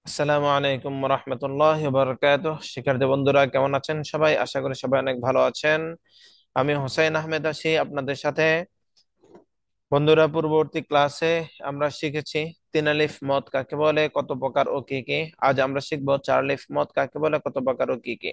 আসসালামু আলাইকুম রহমতুল্লাহ বারকাতুহ। শিক্ষার্থী বন্ধুরা কেমন আছেন সবাই? আশা করি সবাই অনেক ভালো আছেন। আমি হোসেন আহমেদ আছি আপনাদের সাথে। বন্ধুরা, পূর্ববর্তী ক্লাসে আমরা শিখেছি তিন আলিফ মদ কাকে বলে, কত প্রকার ও কি কি। আজ আমরা শিখবো চার আলিফ মদ কাকে বলে, কত প্রকার ও কি কি।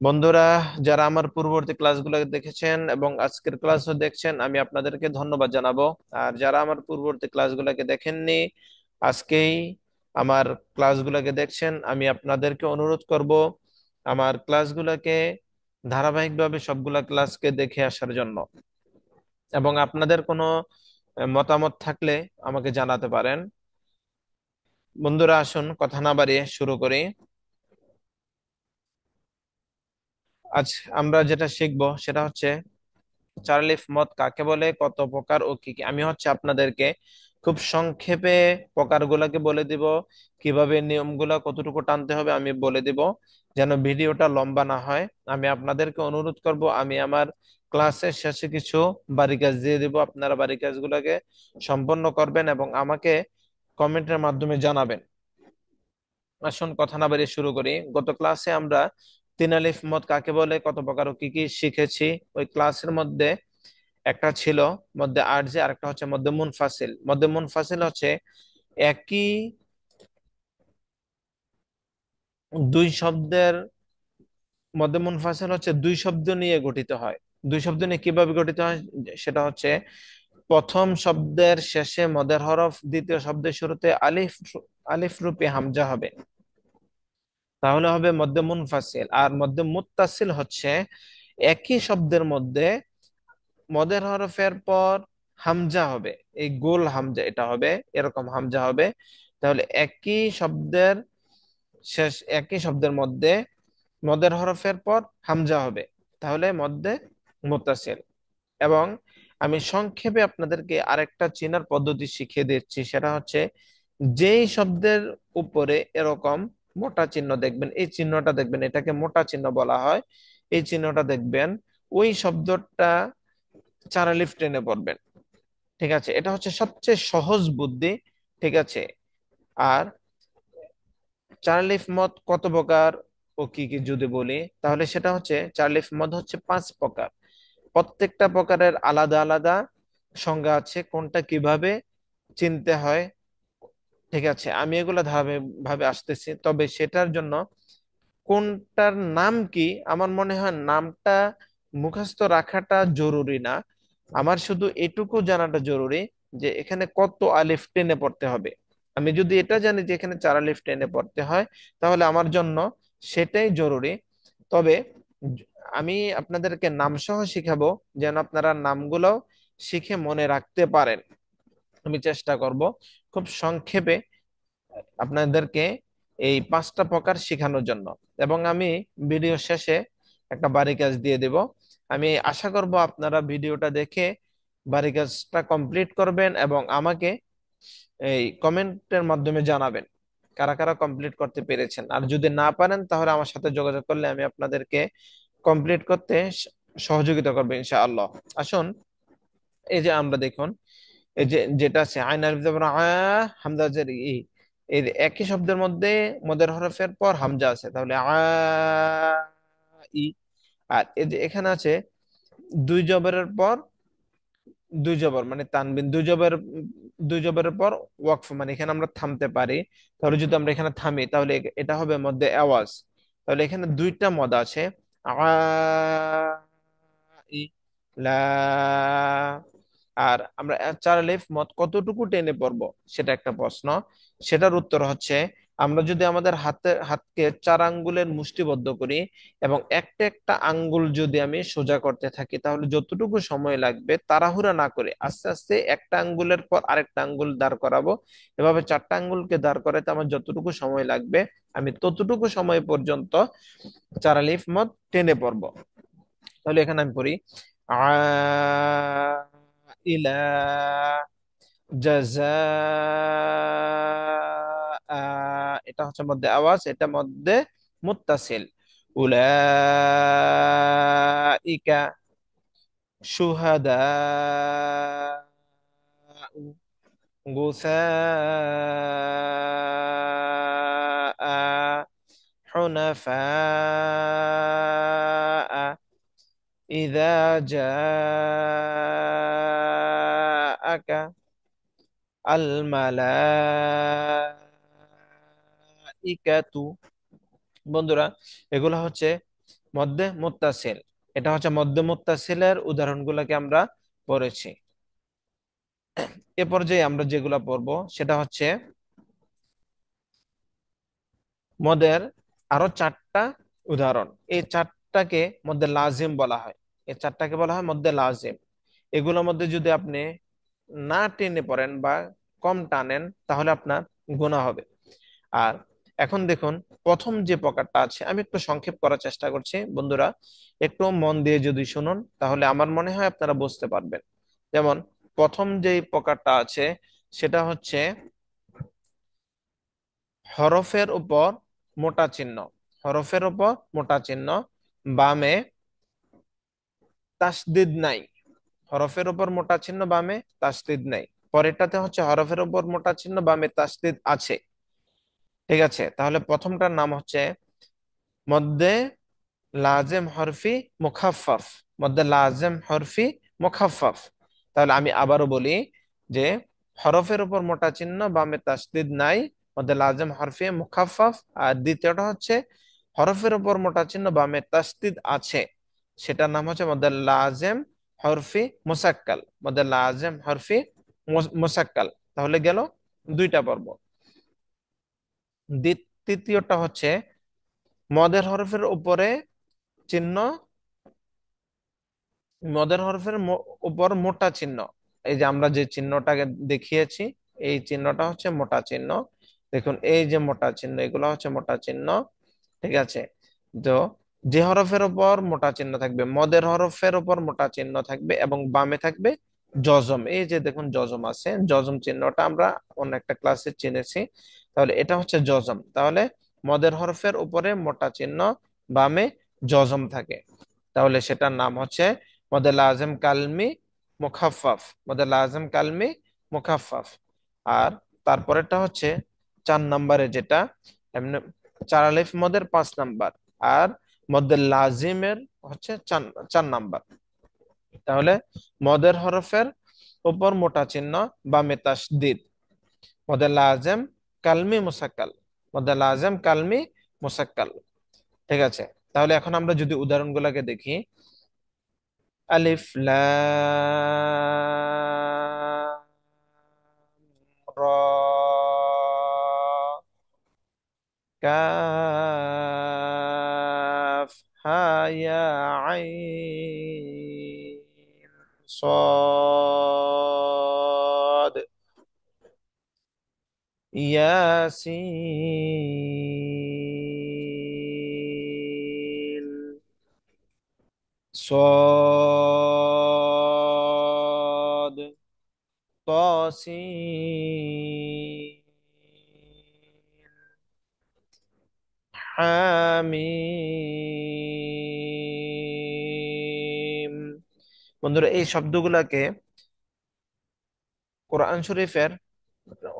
বন্ধুরা, যারা আমার পূর্ববর্তী ক্লাসগুলো দেখেছেন এবং আজকের ক্লাসও দেখছেন, আমি আপনাদেরকে ধন্যবাদ জানাবো। আর যারা আমার পূর্ববর্তী ক্লাসগুলোকে দেখেননি, আজকেই আমার ক্লাসগুলোকে দেখছেন, আমি আপনাদেরকে অনুরোধ করব আমার ক্লাসগুলোকে ধারাবাহিকভাবে সবগুলা ক্লাসকে দেখে আসার জন্য। এবং আপনাদের কোনো মতামত থাকলে আমাকে জানাতে পারেন। বন্ধুরা, আসুন কথা না বাড়িয়ে শুরু করি। আজ আমরা যেটা শিখবো সেটা হচ্ছে চার আলিফ মদ কাকে বলে, কত প্রকার ও কি কি। আমি আপনাদেরকে খুব সংক্ষেপে প্রকারগুলোকে বলে দিব, কিভাবে নিয়মগুলো কতটুকু টানতে হবে আমি বলে দিব, যেন ভিডিওটা লম্বা না হয়। আমি আপনাদেরকে অনুরোধ করব, আমি আমার ক্লাসের শেষে কিছু বাড়ি কাজ দিয়ে দিব, আপনারা বাড়ি কাজগুলোকে সম্পন্ন করবেন এবং আমাকে কমেন্টের মাধ্যমে জানাবেন। আসুন কথা না বাড়িয়ে শুরু করি। গত ক্লাসে আমরা তিন আলিফ মদ কাকে বলে, কত প্রকার ও কি কি শিখেছি। ওই ক্লাসের মধ্যে একটা ছিল মধ্যে আরজি, আর একটা হচ্ছে মধ্যে মুনফাসিল। মধ্যে মুনফাসিল হচ্ছে একই দুই শব্দের, মধ্যে মুনফাসিল হচ্ছে দুই শব্দ নিয়ে গঠিত হয়। দুই শব্দ নিয়ে কিভাবে গঠিত হয় সেটা হচ্ছে, প্রথম শব্দের শেষে মদের হরফ, দ্বিতীয় শব্দের শুরুতে আলিফ, আলিফ রূপে হামজা হবে, তাহলে হবে মধ্যে মুনফাসিল। আর মধ্যে মুত্তাসিল হচ্ছে একই শব্দের মধ্যে মদের হরফের পর হামজা হবে, এই গোল হামজা এটা হবে, এরকম হামজা হবে। তাহলে একই শব্দের মধ্যে মদের হরফের পর হামজা হবে, তাহলে মধ্যে মুত্তাসিল। এবং আমি সংক্ষেপে আপনাদেরকে আরেকটা চেনার পদ্ধতি শিখিয়ে দিচ্ছি, সেটা হচ্ছে যেই শব্দের উপরে এরকম মোটা চিহ্ন দেখবেন, এই চিহ্নটা দেখবেন, এটাকে মোটা চিহ্ন বলা হয়। এই চিহ্নটা দেখবেন, ওই শব্দটা চার আলিফ টেনে পড়বেন। ঠিক আছে, এটা হচ্ছে সবচেয়ে সহজ বুদ্ধি। ঠিক আছে। আর চার আলিফ মদ কত প্রকার ও কি কি যদি বলি, তাহলে সেটা হচ্ছে চার আলিফ মদ হচ্ছে পাঁচ প্রকার। প্রত্যেকটা প্রকারের আলাদা আলাদা সংজ্ঞা আছে, কোনটা কিভাবে চিনতে হয়। ঠিক আছে, আমি এগুলো ধারাবাহিক ভাবে আসতেছি, তবে সেটার জন্য কোনটার নাম কি, আমার মনে হয় নামটা মুখস্থ রাখাটা জরুরি না। আমার শুধু এটুকু জানাটা জরুরি যে এখানে কত আলিফ টেনে পড়তে হবে। আমি যদি এটা জানি যে এখানে চার আলিফ টেনে পড়তে হয়, তাহলে আমার জন্য সেটাই জরুরি। তবে জ- আমি আপনাদেরকে নাম সহ শিখাবো, যেন আপনারা নামগুলো শিখে মনে রাখতে পারেন। আমি চেষ্টা করব খুব সংক্ষেপে আপনাদেরকে এই পাঁচটা প্রকার শেখানোর জন্য। এবং আমি ভিডিও শেষে একটা বাড়ি কাজ দিয়ে দেব। আমি আশা করব আপনারা ভিডিওটা দেখে বাড়ি কাজটা কমপ্লিট করবেন এবং আমাকে এই কমেন্টের মাধ্যমে জানাবেন কারা কারা কমপ্লিট করতে পেরেছেন। আর যদি না পারেন তাহলে আমার সাথে যোগাযোগ করলে আমি আপনাদেরকে কমপ্লিট করতে সহযোগিতা করবো ইনশাআল্লাহ। আসুন, এই যে আমরা দেখুন, এই যে যেটা আছে আইন আলিফ জবর আ, হামজা জের ই, এই একই শব্দের মধ্যে মদের হরফের পর হামজা আছে, তাহলে আ ই। আর এই যে এখানে আছে দুই জবরের পর দুই জবর মানে তানবিন, দুই জবরের পর ওয়াকফ, মানে এখানে আমরা থামতে পারি। তাহলে যদি আমরা এখানে থামি তাহলে এটা হবে মধ্যে আওয়াজ। তাহলে এখানে দুইটা মদ আছে, আ ই, লা। আর আমরা চার আলিফ মদ কতটুকু টেনে পড়বো সেটা একটা প্রশ্ন। সেটার উত্তর হচ্ছে, আমরা যদি আমাদের হাতকে চার আঙ্গুলের মুষ্টিবদ্ধ করি এবং একটা একটা আঙ্গুল যদি আমি সোজা করতে থাকি, তাহলে যতটুকু সময় লাগবে তাড়াহুড়া না করে আস্তে আস্তে একটা আঙ্গুলের পর আরেকটা আঙ্গুল দাঁড় করাবো। এভাবে চারটা আঙ্গুলকে দাঁড় করাতে আমার যতটুকু সময় লাগবে, আমি ততটুকু সময় পর্যন্ত চার আলিফ মদ টেনে পড়বো। তাহলে এখানে আমি পড়ি আ, ইলা, জাযা, এটা হচ্ছে মধ্যে আওয়াজ, এটা মধ্যে মুত্তাসিল। উলাইকা শুহাদা, গুসা, حنفاء إذا جاءك الملائكة। বন্ধুরা, এগুলো হচ্ছে মধ্যে মুত্তাসিল। এটা হচ্ছে মধ্যে মুত্তাসিলের উদাহরণগুলোকে আমরা পড়েছি। এ পর্যায়ে আমরা যেগুলা পড়বো সেটা হচ্ছে মদের আরো চারটা উদাহরণ। এই চারটাকে মধ্যে লাজিম বলা হয়। এই চারটাকে বলা হয় মধ্যে লাজিম। এগুলোর মধ্যে যদি আপনি না টেনে পড়েন বা কম টানেন তাহলে আপনার গুনাহ হবে। আর এখন দেখুন, প্রথম যে প্রকারটা আছে আমি একটু সংক্ষেপ করার চেষ্টা করছি বন্ধুরা, একটু মন দিয়ে যদি শুনুন তাহলে আমার মনে হয় আপনারা বুঝতে পারবেন। যেমন প্রথম যে প্রকারটা আছে সেটা হচ্ছে হরফের উপর মোটা চিহ্ন। হরফের উপর মোটা চিহ্ন, বামে তাসদিদ নাই। হরফের উপর মোটা চিহ্ন, বামে তাসদিদ নাই। পরেরটাতে হচ্ছে হরফের উপর মোটা চিহ্ন, বামে তাসদিদ আছে। ঠিক আছে, তাহলে প্রথমটার নাম হচ্ছে মধ্যে লাজেম হরফি মুখাফফাফ। মধ্যে লাজেম হরফি মুখাফফাফ। তাহলে আমি আবারও বলি যে হরফের উপর মোটা চিহ্ন, বামে তাসদিদ নাই, মধ্যে লাজেম হরফি মুখাফফাফ। আর দ্বিতীয়টা হচ্ছে হরফের উপর মোটা চিহ্ন, বামে তাসদিদ আছে, সেটার নাম হচ্ছে মধ্যে লাজেম হরফি মুসাক্কাল। মধ্যে লাজেম হরফি মুসাক্কাল। তাহলে গেল দুইটা পর্ব। তৃতীয়টা হচ্ছে মদের হরফের উপরে চিহ্ন, মদের হরফের উপর মোটা চিহ্ন। এই যে আমরা যে চিহ্নটাকে দেখিয়েছি, এই চিহ্নটা হচ্ছে মোটা চিহ্ন। দেখুন এই যে মোটা চিহ্ন, এগুলো হচ্ছে মোটা চিহ্ন। ঠিক আছে, তো যে হরফের উপর মোটা চিহ্ন থাকবে, মদের হরফের উপর মোটা চিহ্ন থাকবে এবং বামে থাকবে জজম। এই যে দেখুন জজম আছে, জজম চিহ্নটা আমরা অন্য একটা ক্লাসে চিনেছি। তাহলে এটা হচ্ছে জজম। তাহলে মদের হরফের উপরে মোটা চিহ্ন, বামে জজম থাকে, তাহলে সেটার নাম হচ্ছে মদে লাজম কালমি মুখাফফাফ। মদে লাজম কালমি মুখাফফাফ। আর তারপরেরটা হচ্ছে 4 নম্বরে যেটা, এমনি 4 আলিফ মদের 5 নাম্বার, আর মদে লাজিমের হচ্ছে 4 নাম্বার। তাহলে মদের হরফের উপর মোটা চিহ্ন, বামে তাসদিদ, মদে লাজম কালমি মুসাক্কাল। মদে লাজম কালমি মুসাক্কাল। ঠিক আছে, তাহলে এখন আমরা যদি উদাহরণগুলোকে দেখি। আলিফ লাম র, কাফ হা ইয়া আইন صاد ইয়াসিন صاد طاسين হামিম। বন্ধুরা, এই শব্দগুলোকে কোরআন শরীফের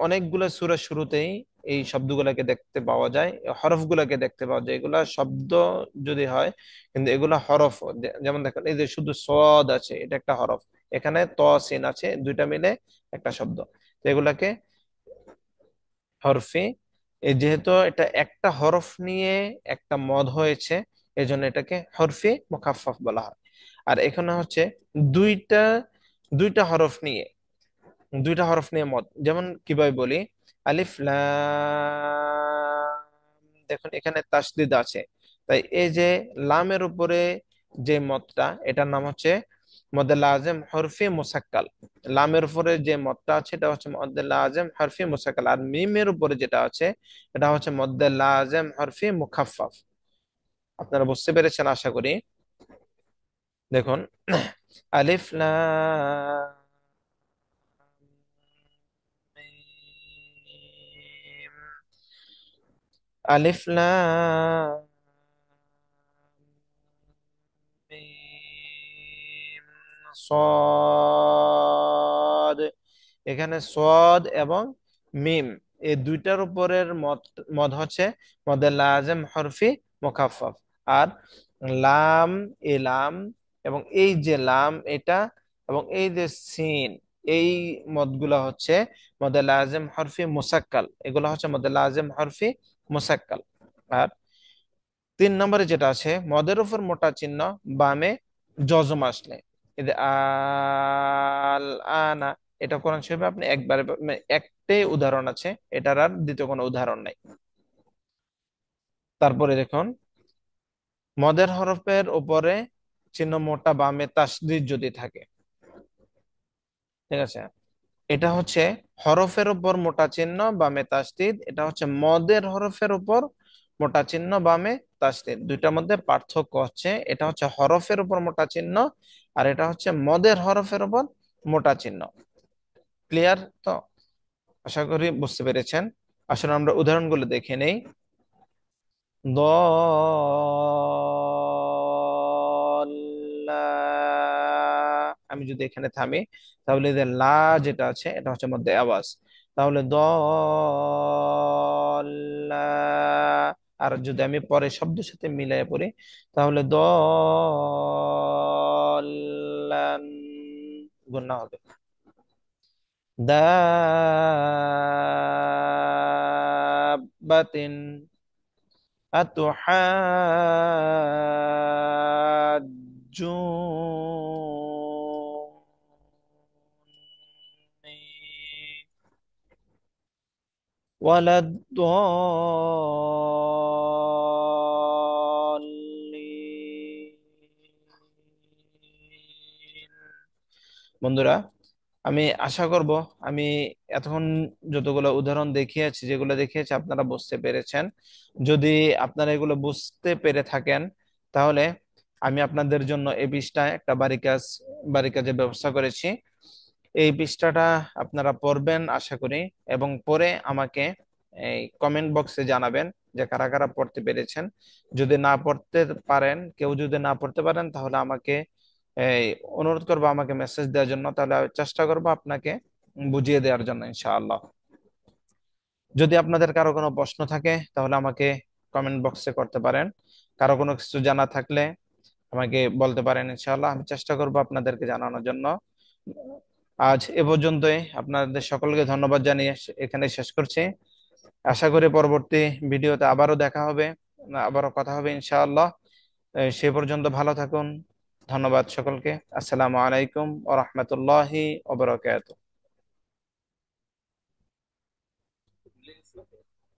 অনেকগুলো সূরার শুরুতেই এই শব্দগুলোকে দেখতে পাওয়া যায়, হরফগুলোকে দেখতে পাওয়া যায়। এগুলা শব্দ যদি হয়, কিন্তু এগুলা হরফ। যেমন দেখেন, এই যে শুধু সদ আছে, এটা একটা হরফ। এখানে ত সিন আছে, দুইটা মিলে একটা শব্দ। তো এগুলাকে হরফে, এই যেহেতু এটা একটা হরফ নিয়ে একটা মদ হয়েছে, এজন্য এটাকে হরফে মুখাফফাফ বলা হয়। আর এখানে হচ্ছে দুইটা দুইটা হরফ নিয়ে, দুইটা হরফ নিয়ে মদ। যেমন কিভাবে বলি, আলিফ লাম, দেখুন এখানে তাসদিদ আছে, তাই এই যে লামের উপরে যে মদটা, এটার নাম হচ্ছে মদে লাজেম হরফি মুসাক্কাল। লামের উপরে যে মদটা আছে এটা হচ্ছে মদে লাজেম হরফি মুসাক্কাল। আর মিমের উপরে যেটা আছে এটা হচ্ছে মদে লাজেম হরফি মুখাফফাফ। আপনারা বুঝতে পেরেছেন আশা করি। দেখুন আলিফ লাম মিম, আলিফ লাম মিম সদ। এখানে সদ এবং মিম, এই দুইটার উপরের মত মত হচ্ছে মদে লাজেম হরফি মুখাফফাফ। আর লাম, এ লাম এবং এই যে লাম এটা এবং এই যে সিন, এই মদগুলা হচ্ছে মদে লাজেম হরফি মুসাক্কাল, এগুলো হচ্ছে মদে লাজেম হরফি মুসাক্কাল। আর 3 নম্বরে যেটা আছে মদের উপর মোটা চিহ্ন বামে জজম আসলে, এই যে আল আনা, এটা কোরআন শরীফে আপনি একবারে মানে একটাই উদাহরণ আছে, এটার আর দ্বিতীয় কোনো উদাহরণ নাই। তারপরে দেখুন মদের হরফের উপরে চিহ্ন মোটা বামে তাসদিদ যদি থাকে, ঠিক আছে, এটা হচ্ছে হরফের উপর মোটা চিহ্ন বামে তাসদিদ, এটা হচ্ছে মদের হরফের উপর মোটা চিহ্ন বামে তাসদিদ। দুইটার মধ্যে পার্থক্য হচ্ছে এটা হচ্ছে হরফের উপর মোটা চিহ্ন আর এটা হচ্ছে মদের হরফের উপর মোটা চিহ্ন। ক্লিয়ার তো? আশা করি বুঝতে পেরেছেন। আসলে আমরা উদাহরণগুলো দেখে নেই। আমি যদি এখানে থামি তাহলে যে লা যেটা আছে এটা হচ্ছে মধ্যে আওয়াজ, তাহলে দল্লা। আর যদি আমি পরে শব্দের সাথে মিলাই পড়ি তাহলে দল্লান, গুণা হবে। দাবাতিন ولا الضالين। বন্ধুরা, আমি আশা করব আমি এতক্ষণ যতগুলো উদাহরণ দেখিয়েছি, যেগুলো দেখিয়েছি আপনারা বুঝতে পেরেছেন। যদি আপনারা এগুলো বুঝতে পেরে থাকেন তাহলে আমি আপনাদের জন্য এই পৃষ্ঠায় একটা বাড়ি কাজের ব্যবস্থা করেছি। এই পৃষ্ঠাটা আপনারা পড়বেন আশা করি, এবং পড়ে আমাকে এই কমেন্ট বক্সে জানাবেন যে কারা কারা পড়তে পেরেছেন। যদি না পড়তে পারেন, কেউ যদি না পড়তে পারেন তাহলে আমাকে এই অনুরোধ করবো আমাকে মেসেজ দেওয়ার জন্য, তাহলে আমি চেষ্টা করবো আপনাকে বুঝিয়ে দেওয়ার জন্য ইনশাআল্লাহ। যদি আপনাদের কারো কোনো প্রশ্ন থাকে তাহলে আমাকে কমেন্ট বক্সে করতে পারেন। কারো কোনো কিছু জানা থাকলে আমাকে বলতে পারেন, ইনশাআল্লাহ আমি চেষ্টা করব আপনাদেরকে জানানোর জন্য। আজ এ পর্যন্তই, আপনাদের সকলকে ধন্যবাদ জানিয়ে এখানে শেষ করছি। আশা করি পরবর্তী ভিডিওতে আবারও দেখা হবে, আবারও কথা হবে ইনশাআল্লাহ। সে পর্যন্ত ভালো থাকুন। ধন্যবাদ সকলকে। আসসালামু আলাইকুম ওয়া রাহমাতুল্লাহি ওয়া বারাকাতুহু।